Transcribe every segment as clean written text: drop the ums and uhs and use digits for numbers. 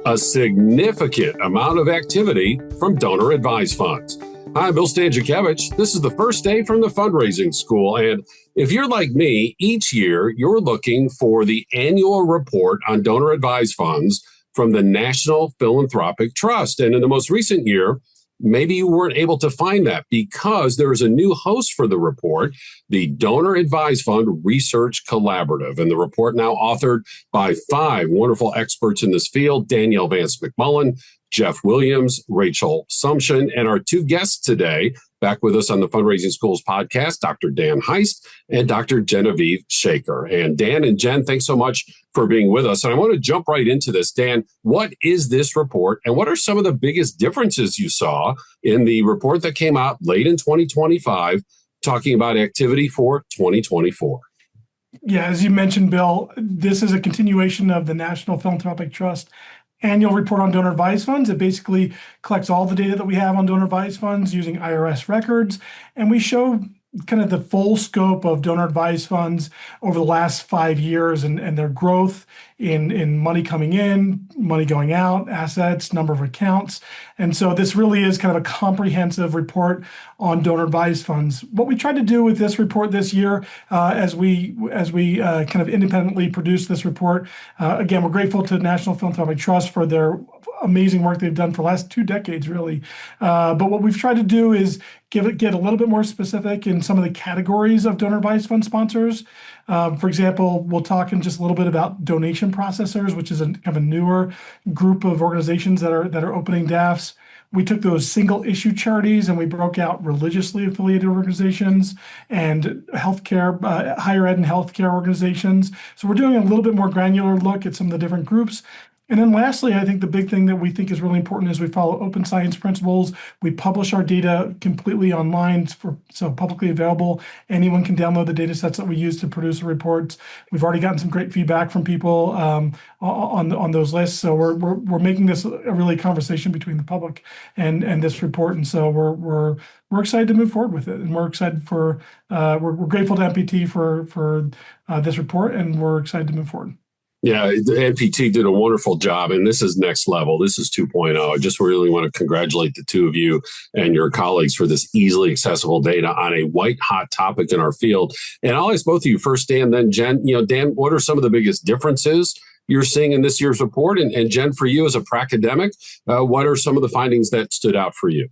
a significant amount of activity from donor-advised funds. Hi, I'm Bill Stanczykiewicz. This is the first day from the fundraising school. And if you're like me, each year you're looking for the annual report on donor-advised funds from the National Philanthropic Trust. And in the most recent year, maybe you weren't able to find that because there is a new host for the report, the Donor Advised Fund Research Collaborative. And the report now authored by 5 wonderful experts in this field, Danielle Vance McMullen, Jeff Williams, Rachel Sumption, and our 2 guests today, back with us on the Fundraising Schools podcast, Dr. Dan Heist and Dr. Genevieve Shaker. And Dan and Jen, thanks so much for being with us. And I want to jump right into this. Dan, what is this report and what are some of the biggest differences you saw in the report that came out late in 2025, talking about activity for 2024? Yeah, as you mentioned, Bill, this is a continuation of the National Philanthropic Trust annual report on donor advised funds. It basically collects all the data that we have on donor advised funds using IRS records, and we show kind of the full scope of donor advised funds over the last 5 years and their growth in money coming in, money going out, assets, number of accounts. And so this really is kind of a comprehensive report on donor advised funds. What we tried to do with this report this year, as we kind of independently produce this report, again, we're grateful to National Philanthropic Trust for their amazing work they've done for the last 2 decades, really. But what we've tried to do is get a little bit more specific in some of the categories of donor advised fund sponsors. For example, we'll talk in just a little bit about donation processors, which is kind of a newer group of organizations that are opening DAFs. We took those single issue charities and we broke out religiously affiliated organizations and healthcare, higher ed and healthcare organizations. So we're doing a little bit more granular look at some of the different groups. And then lastly, I think the big thing that we think is really important is we follow open science principles. We publish our data completely online, so publicly available. Anyone can download the data sets that we use to produce the reports. We've already gotten some great feedback from people on those lists. So we're making this a really conversation between the public and this report. And so we're excited to move forward with it. And we're excited we're grateful to NPT for this report, and we're excited to move forward. Yeah, the NPT did a wonderful job, and this is next level. This is 2.0. I just really want to congratulate the 2 of you and your colleagues for this easily accessible data on a white-hot topic in our field. And I'll ask both of you first, Dan, then Jen. Dan, what are some of the biggest differences you're seeing in this year's report? And Jen, for you as a pracademic, what are some of the findings that stood out for you?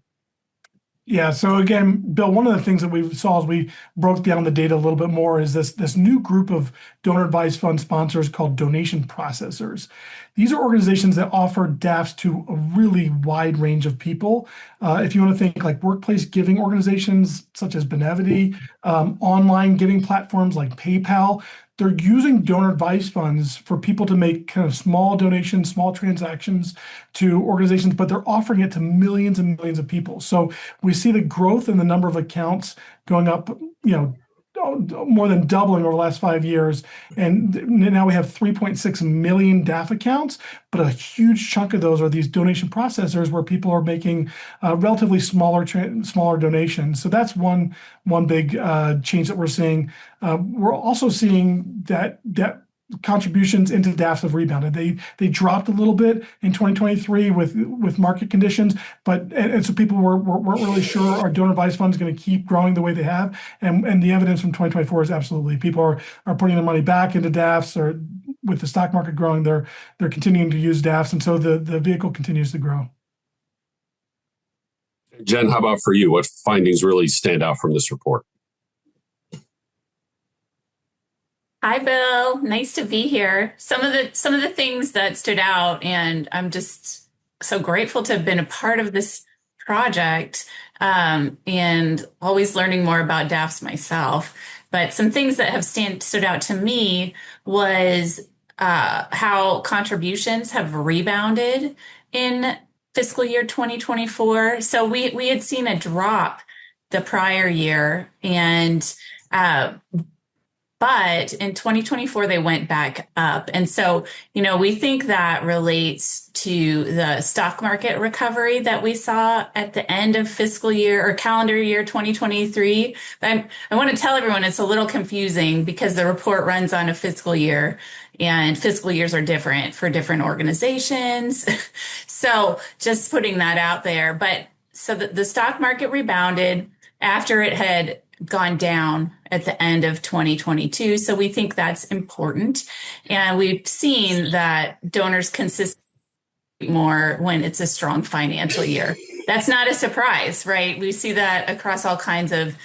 Yeah, so again, Bill, one of the things that we saw as we broke down the data a little bit more is this new group of donor advised fund sponsors called donation processors. These are organizations that offer DAFs to a really wide range of people. If you want to think like workplace giving organizations such as Genevieve, online giving platforms like PayPal, they're using donor advised funds for people to make kind of small donations, small transactions to organizations, but they're offering it to millions and millions of people. So we see the growth in the number of accounts going up, more than doubling over the last 5 years. And now we have 3.6 million DAF accounts, but a huge chunk of those are these donation processors where people are making relatively smaller donations. So that's one big change that we're seeing. We're also seeing that contributions into DAFs have rebounded. They dropped a little bit in 2023 with market conditions, and so people weren't really sure our donor advised fund is going to keep growing the way they have. And the evidence from 2024 is absolutely people are putting their money back into DAFs, or with the stock market growing, they're continuing to use DAFs, and so the vehicle continues to grow. Jen, how about for you? What findings really stand out from this report? Hi, Bill. Nice to be here. Some of the things that stood out, and I'm just so grateful to have been a part of this project, and always learning more about DAFs myself. But some things that have stood out to me was how contributions have rebounded in fiscal year 2024. So we had seen a drop the prior year, and But in 2024, they went back up. And so, we think that relates to the stock market recovery that we saw at the end of fiscal year or calendar year 2023. But I want to tell everyone it's a little confusing because the report runs on a fiscal year and fiscal years are different for different organizations. So just putting that out there. But so the stock market rebounded after it had gone down at the end of 2022. So we think that's important. And we've seen that donors consistently more when it's a strong financial year. That's not a surprise, right? We see that across all kinds of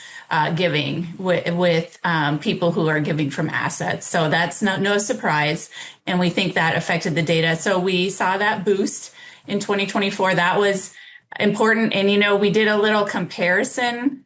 giving with people who are giving from assets. So that's no surprise. And we think that affected the data. So we saw that boost in 2024. That was important. And, we did a little comparison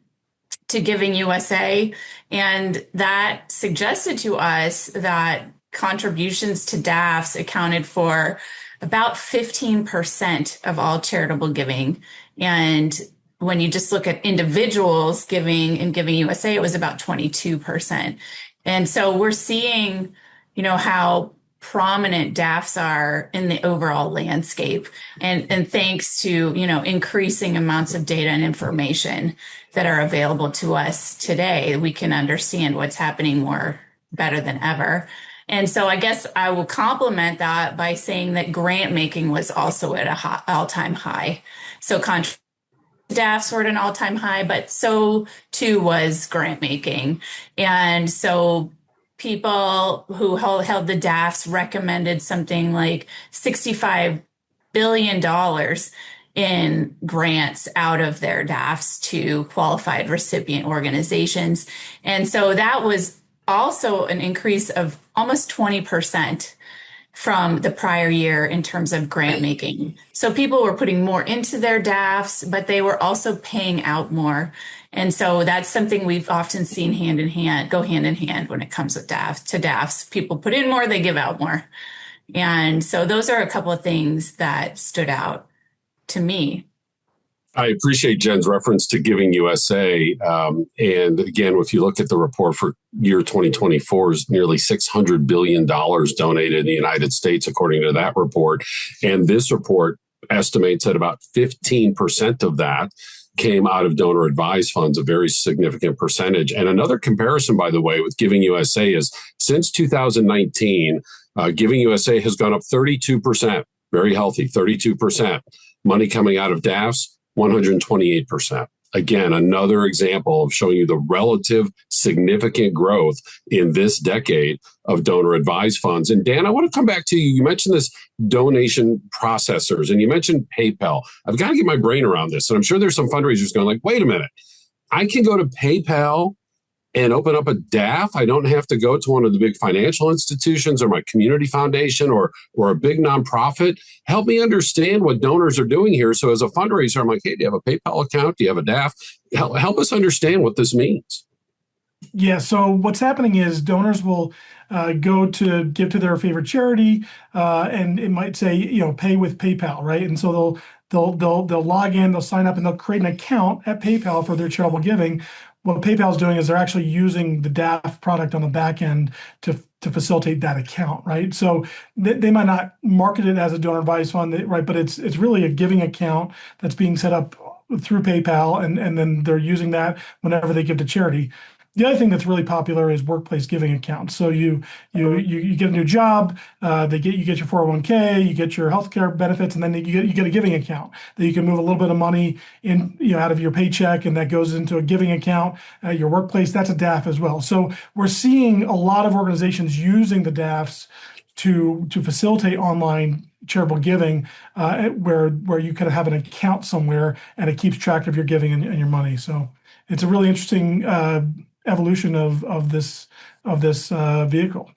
to Giving USA, and that suggested to us that contributions to DAFs accounted for about 15% of all charitable giving. And when you just look at individuals giving in Giving USA, it was about 22%. And so we're seeing, how prominent DAFs are in the overall landscape. And thanks to, increasing amounts of data and information that are available to us today, we can understand what's happening better than ever. And so I guess I will complement that by saying that grant making was also at an all-time high. So DAFs were at an all-time high, but so too was grant making. And so people who held the DAFs recommended something like $65 billion in grants out of their DAFs to qualified recipient organizations. And so that was also an increase of almost 20% from the prior year in terms of grant making. So people were putting more into their DAFs, but they were also paying out more. And so that's something we've often seen go hand in hand when it comes to DAFs. People put in more, they give out more. And so those are a couple of things that stood out to me. I appreciate Jen's reference to Giving USA. And again, if you look at the report for year 2024, is nearly $600 billion donated in the United States, according to that report. And this report estimates that about 15% of that came out of donor advised funds, a very significant percentage. And another comparison, by the way, with Giving USA is since 2019, Giving USA has gone up 32%, very healthy, 32%. Money coming out of DAFs, 128%. Again, another example of showing you the relative significant growth in this decade of donor advised funds. And Dan, I want to come back to you. You mentioned this donation processors and you mentioned PayPal. I've got to get my brain around this. And I'm sure there's some fundraisers going like, wait a minute, I can go to PayPal and open up a DAF. I don't have to go to one of the big financial institutions or my community foundation or a big nonprofit. Help me understand what donors are doing here. So as a fundraiser, I'm like, hey, do you have a PayPal account? Do you have a DAF? Help us understand what this means. Yeah, so what's happening is donors will go to give to their favorite charity, and it might say, pay with PayPal, right? And so they'll log in, they'll sign up, and they'll create an account at PayPal for their charitable giving. What PayPal is doing is they're actually using the DAF product on the back end to facilitate that account, right? So they might not market it as a donor advised fund, right? But it's really a giving account that's being set up through PayPal, and then they're using that whenever they give to charity. The other thing that's really popular is workplace giving accounts. So you get a new job, you get your 401k, you get your healthcare benefits, and then you get a giving account that you can move a little bit of money in, out of your paycheck, and that goes into a giving account at your workplace. That's a DAF as well. So we're seeing a lot of organizations using the DAFs to facilitate online charitable giving, where you could have an account somewhere and it keeps track of your giving and your money. So it's a really interesting evolution of this vehicle.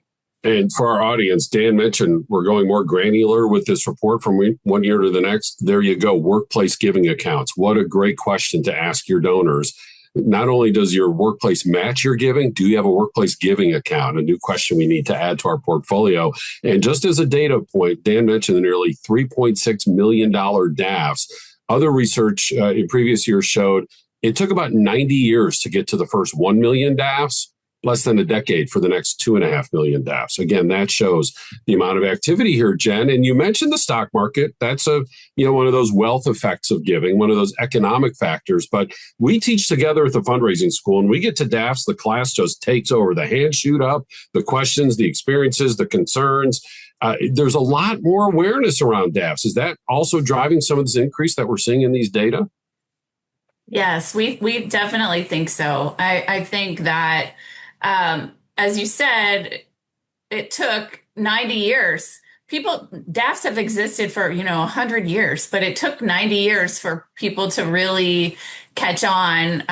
And for our audience, Dan mentioned we're going more granular with this report from one year to the next. There you go, workplace giving accounts. What a great question to ask your donors. Not only does your workplace match your giving, do you have a workplace giving account? A new question we need to add to our portfolio. And just as a data point, Dan mentioned the nearly $3.6 million DAFs. Other research in previous years showed it took about 90 years to get to the first 1 million DAFs. less than a decade for the next 2.5 million DAFs. Again, that shows the amount of activity here, Jen. And you mentioned the stock market. That's one of those wealth effects of giving, one of those economic factors. But we teach together at the fundraising school, and we get to DAFs, the class just takes over. The hands shoot up, the questions, the experiences, the concerns. There's a lot more awareness around DAFs. Is that also driving some of this increase that we're seeing in these data? Yes, we definitely think so. I think that, as you said, it took 90 years. DAFs have existed for, 100 years, but it took 90 years for people to really catch on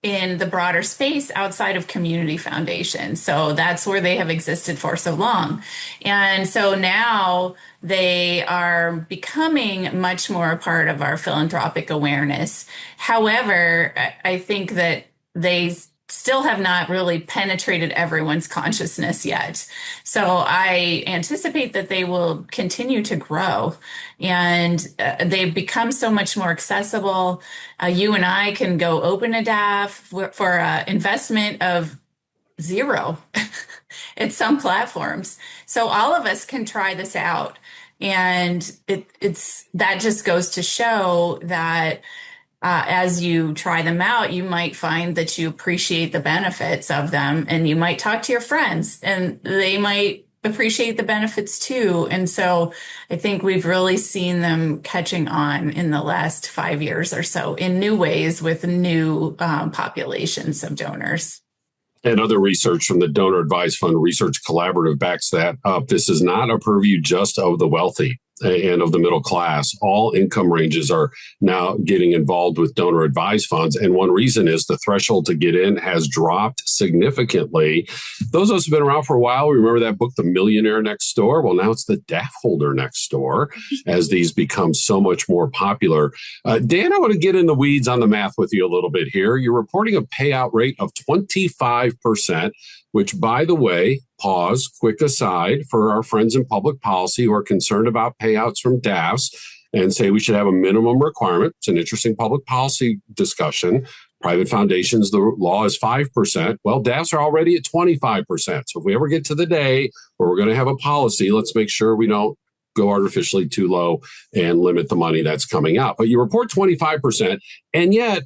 in the broader space outside of community foundations. So that's where they have existed for so long. And so now they are becoming much more a part of our philanthropic awareness. However, I think that they still have not really penetrated everyone's consciousness yet. So I anticipate that they will continue to grow, and they've become so much more accessible. You and I can go open a DAF for investment of zero at some platforms. So all of us can try this out. And that just goes to show that as you try them out, you might find that you appreciate the benefits of them, and you might talk to your friends and they might appreciate the benefits too. And so I think we've really seen them catching on in the last 5 years or so in new ways with new populations of donors. And other research from the Donor Advised Fund Research Collaborative backs that up. This is not a purview just of the wealthy and of the middle class. All income ranges are now getting involved with donor advised funds. And one reason is the threshold to get in has dropped significantly. Those of us who have been around for a while, we remember that book, The Millionaire Next Door. Well, now it's the DAF holder next door as these become so much more popular. Dan, I want to get in the weeds on the math with you a little bit here. You're reporting a payout rate of 25%, which, by the way, pause, quick aside for our friends in public policy who are concerned about payouts from DAFs and say we should have a minimum requirement. It's an interesting public policy discussion. Private foundations, the law is 5%. Well, DAFs are already at 25%. So if we ever get to the day where we're going to have a policy, let's make sure we don't go artificially too low and limit the money that's coming out. But you report 25%, and yet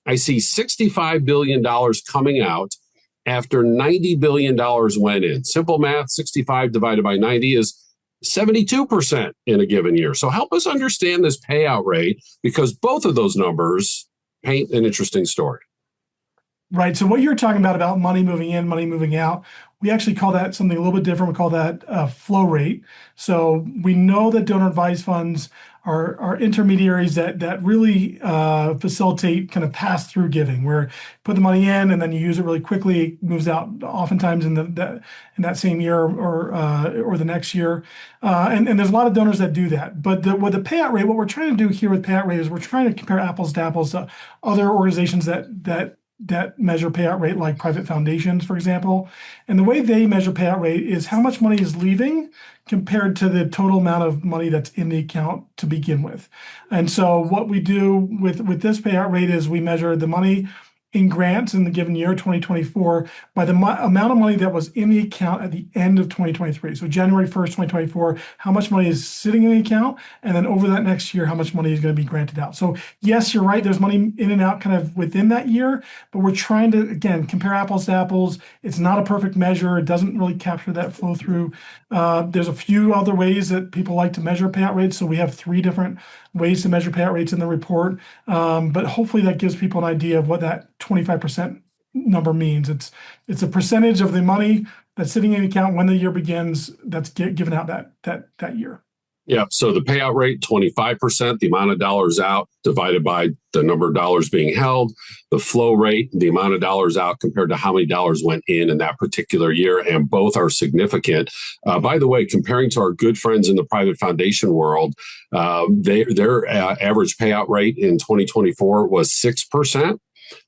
I see $65 billion coming out after $90 billion went in. Simple math, 65 divided by 90 is 72% in a given year. So help us understand this payout rate, because both of those numbers paint an interesting story. Right. So what you're talking about money moving in, money moving out, we actually call that something a little bit different. We call that flow rate. So we know that donor advised funds are intermediaries that really facilitate kind of pass-through giving, where you put the money in and then you use it really quickly, it moves out oftentimes in that same year or the next year. And there's a lot of donors that do that. But with the payout rate, what we're trying to do here with payout rate is we're trying to compare apples to apples to other organizations that measure payout rate, like private foundations, for example. And the way they measure payout rate is how much money is leaving compared to the total amount of money that's in the account to begin with. And so what we do with this payout rate is we measure the money in grants in the given year, 2024, by the amount of money that was in the account at the end of 2023. So January 1st, 2024, how much money is sitting in the account, and then over that next year, how much money is going to be granted out. So yes, you're right, there's money in and out kind of within that year, but we're trying to, again, compare apples to apples. It's not a perfect measure. It doesn't really capture that flow through. There's a few other ways that people like to measure payout rates. So we have 3 different ways to measure payout rates in the report. But hopefully that gives people an idea of what that 25% number means. It's a percentage of the money that's sitting in the account when the year begins that's given out that year. Yeah. So the payout rate, 25%, the amount of dollars out divided by the number of dollars being held, the flow rate, the amount of dollars out compared to how many dollars went in that particular year. And both are significant. By the way, comparing to our good friends in the private foundation world, their average payout rate in 2024 was 6%.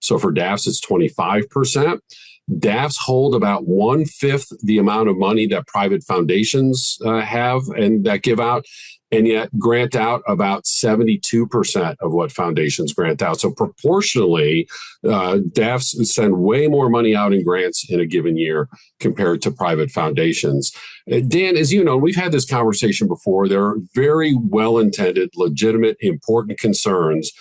So for DAFs, it's 25%. DAFs hold about 1/5 the amount of money that private foundations have and that give out. and yet grant out about 72% of what foundations grant out. So proportionally, DAFs send way more money out in grants in a given year compared to private foundations. Dan, as you know, we've had this conversation before. There are very well-intended, legitimate, important concerns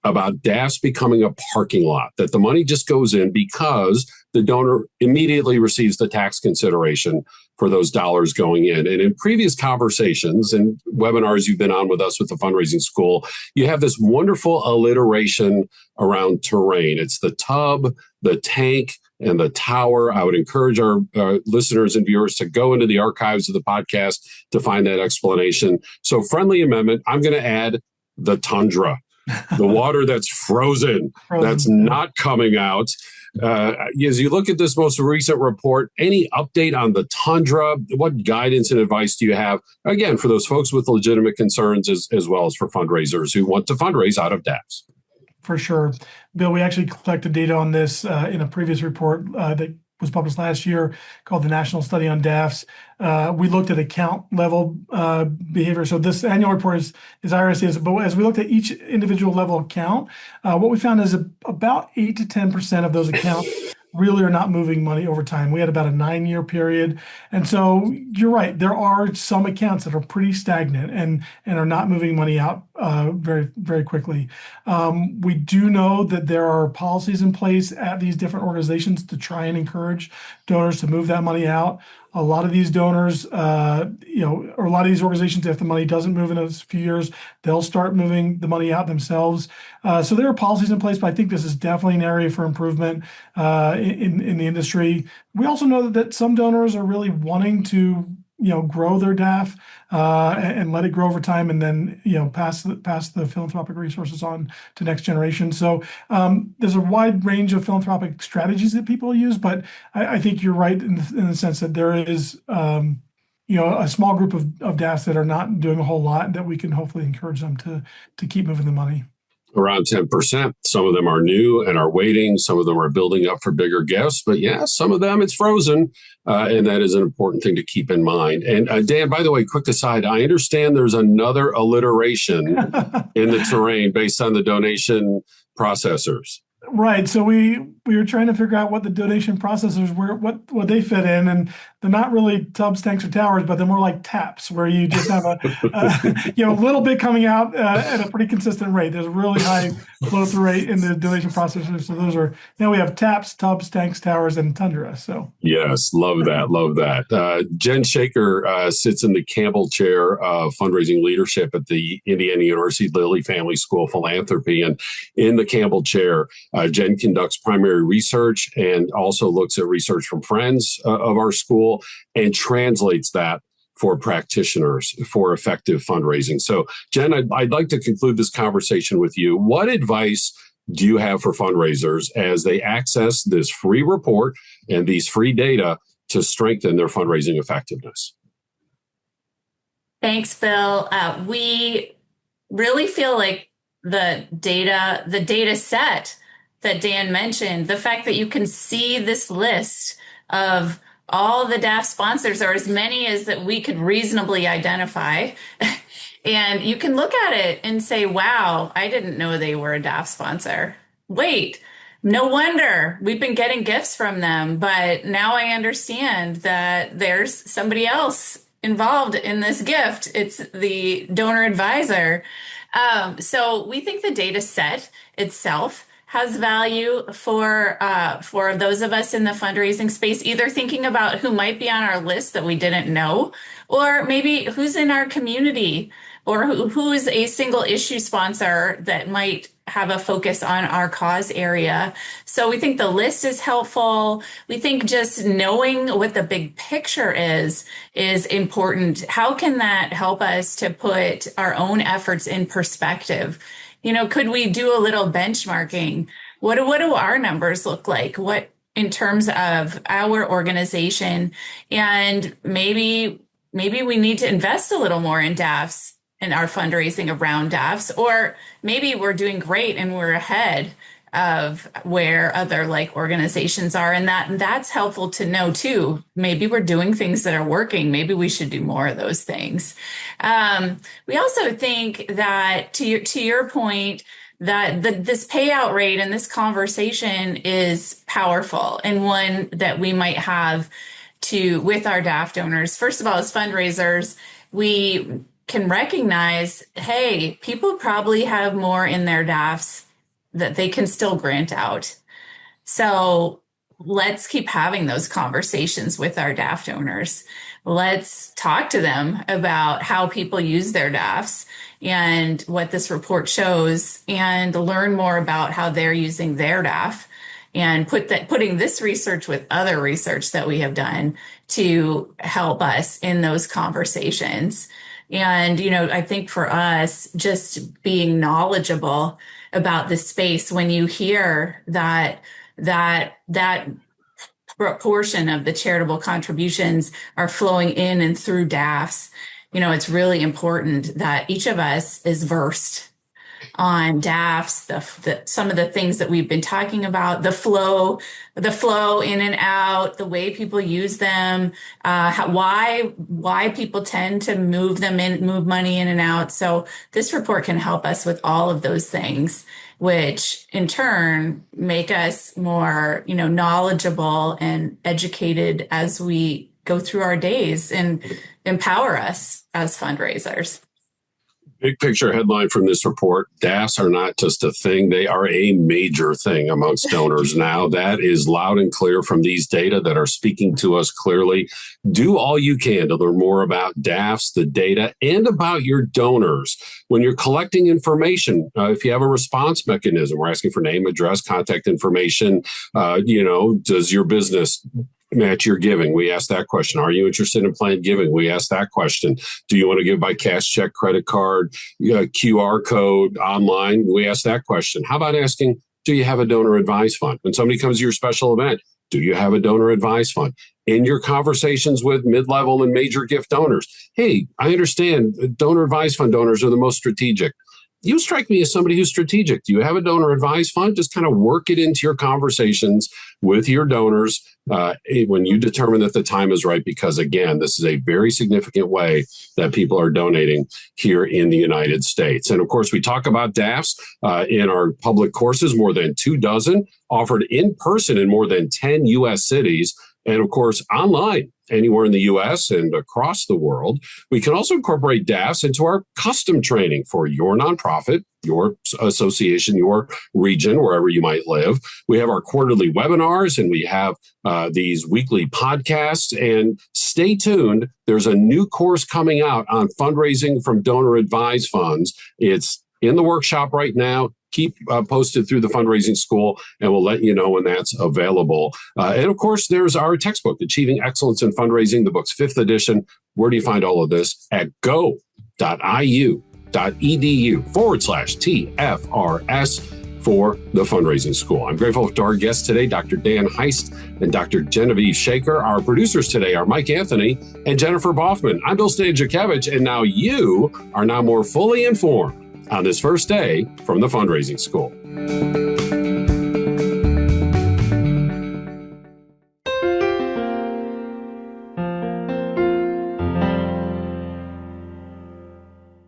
about DAFs becoming a parking lot, that the money just goes in because the donor immediately receives the tax consideration for those dollars going in. And in previous conversations and webinars you've been on with us with the fundraising school, you have this wonderful alliteration around terrain. It's the tub, the tank, and the tower. I would encourage our listeners and viewers to go into the archives of the podcast to find that explanation. So friendly amendment, I'm going to add the tundra. The water that's frozen, that's not coming out. As you look at this most recent report, any update on the tundra? What guidance and advice do you have, again, for those folks with legitimate concerns as well as for fundraisers who want to fundraise out of DAFs? For sure. Bill, we actually collected data on this in a previous report that was published last year called the National Study on DAFs. We looked at account level behavior. So this annual report is IRS, but as we looked at each individual level account, what we found is about 8 to 10% of those accounts really are not moving money over time. We had about a 9-year period. And so you're right, there are some accounts that are pretty stagnant and are not moving money out very, very quickly. We do know that there are policies in place at these different organizations to try and encourage donors to move that money out. A lot of these donors, or a lot of these organizations, if the money doesn't move in a few years, they'll start moving the money out themselves. So there are policies in place, but I think this is definitely an area for improvement in the industry. We also know that some donors are really wanting to grow their DAF and let it grow over time, and then pass the philanthropic resources on to next generation. So there's a wide range of philanthropic strategies that people use, but I think you're right in the sense that there is a small group of DAFs that are not doing a whole lot that we can hopefully encourage them to keep moving the money. Around 10%. Some of them are new and are waiting. Some of them are building up for bigger gifts. But yeah, some of them it's frozen. And that is an important thing to keep in mind. And Dan, by the way, quick aside, I understand there's another alliteration in the terrain based on the donation processors. Right. So we were trying to figure out what the donation processors were, what they fit in, and they're not really tubs, tanks, or towers, but they're more like taps, where you just have a little bit coming out at a pretty consistent rate. There's a really high flow-through rate in the donation processors. So those are, now we have taps, tubs, tanks, towers, and tundra. So yes, love that, love that. Jen Shaker sits in the Campbell Chair of Fundraising Leadership at the Indiana University Lilly Family School of Philanthropy, and in the Campbell Chair, Jen conducts primary research and also looks at research from friends of our school and translates that for practitioners for effective fundraising. So, Jen, I'd like to conclude this conversation with you. What advice do you have for fundraisers as they access this free report and these free data to strengthen their fundraising effectiveness? Thanks, Bill. We really feel like the data set that Dan mentioned, the fact that you can see this list of all the DAF sponsors, or as many as that we could reasonably identify, and you can look at it and say, wow, I didn't know they were a DAF sponsor. Wait, no wonder we've been getting gifts from them, but now I understand that there's somebody else involved in this gift. It's the donor advisor. So we think the data set itself has value for those of us in the fundraising space, either thinking about who might be on our list that we didn't know, or maybe who's in our community, or who is a single issue sponsor that might have a focus on our cause area. So we think the list is helpful. We think just knowing what the big picture is important. How can that help us to put our own efforts in perspective? Could we do a little benchmarking? What do our numbers look like? What in terms of our organization? And maybe we need to invest a little more in DAFs and our fundraising around DAFs, or maybe we're doing great and we're ahead. of where other like organizations are. And that's helpful to know too. Maybe we're doing things that are working. Maybe we should do more of those things. We also think that to your point, that this payout rate and this conversation is powerful and one that we might have with our DAF donors. First of all, as fundraisers, we can recognize, hey, people probably have more in their DAFs that they can still grant out. So let's keep having those conversations with our DAF donors. Let's talk to them about how people use their DAFs and what this report shows, and learn more about how they're using their DAF, and putting this research with other research that we have done to help us in those conversations. And, I think for us, just being knowledgeable about the space, when you hear that proportion of the charitable contributions are flowing in and through DAFs, it's really important that each of us is versed on DAFs, some of the things that we've been talking about, the flow in and out, the way people use them, why people tend to move money in and out. So this report can help us with all of those things, which in turn make us more, knowledgeable and educated as we go through our days and empower us as fundraisers. Big picture headline from this report: DAFs are not just a thing, they are a major thing amongst donors now. That is loud and clear from these data that are speaking to us clearly. Do all you can to learn more about DAFs, the data, and about your donors. When you're collecting information, if you have a response mechanism, we're asking for name, address, contact information. Does your business match your giving? We ask that question. Are you interested in planned giving? We ask that question. Do you want to give by cash, check, credit card, QR code, online? We ask that question. How about asking, do you have a donor advised fund? When somebody comes to your special event, do you have a donor advised fund? In your conversations with mid-level and major gift donors, hey, I understand donor advised fund donors are the most strategic. You strike me as somebody who's strategic. Do you have a donor advised fund? Just kind of work it into your conversations with your donors when you determine that the time is right, because again, this is a very significant way that people are donating here in the United States. And of course, we talk about DAFs in our public courses, more than 24 offered in person in more than 10 U.S. cities. And of course, online, anywhere in the U.S. and across the world. We can also incorporate DAFs into our custom training for your nonprofit, your association, your region, wherever you might live. We have our quarterly webinars, and we have these weekly podcasts. And stay tuned. There's a new course coming out on fundraising from donor advised funds. It's in the workshop right now. Keep posted through the fundraising school, and we'll let you know when that's available. And of course, there's our textbook, Achieving Excellence in Fundraising, the book's 5th edition. Where do you find all of this? At go.iu.edu/TFRS for the fundraising school. I'm grateful to our guests today, Dr. Dan Heist and Dr. Genevieve Shaker. Our producers today are Mike Anthony and Jennifer Boffman. I'm Bill Stanczykiewicz, and now you are now more fully informed on this first day from the fundraising school.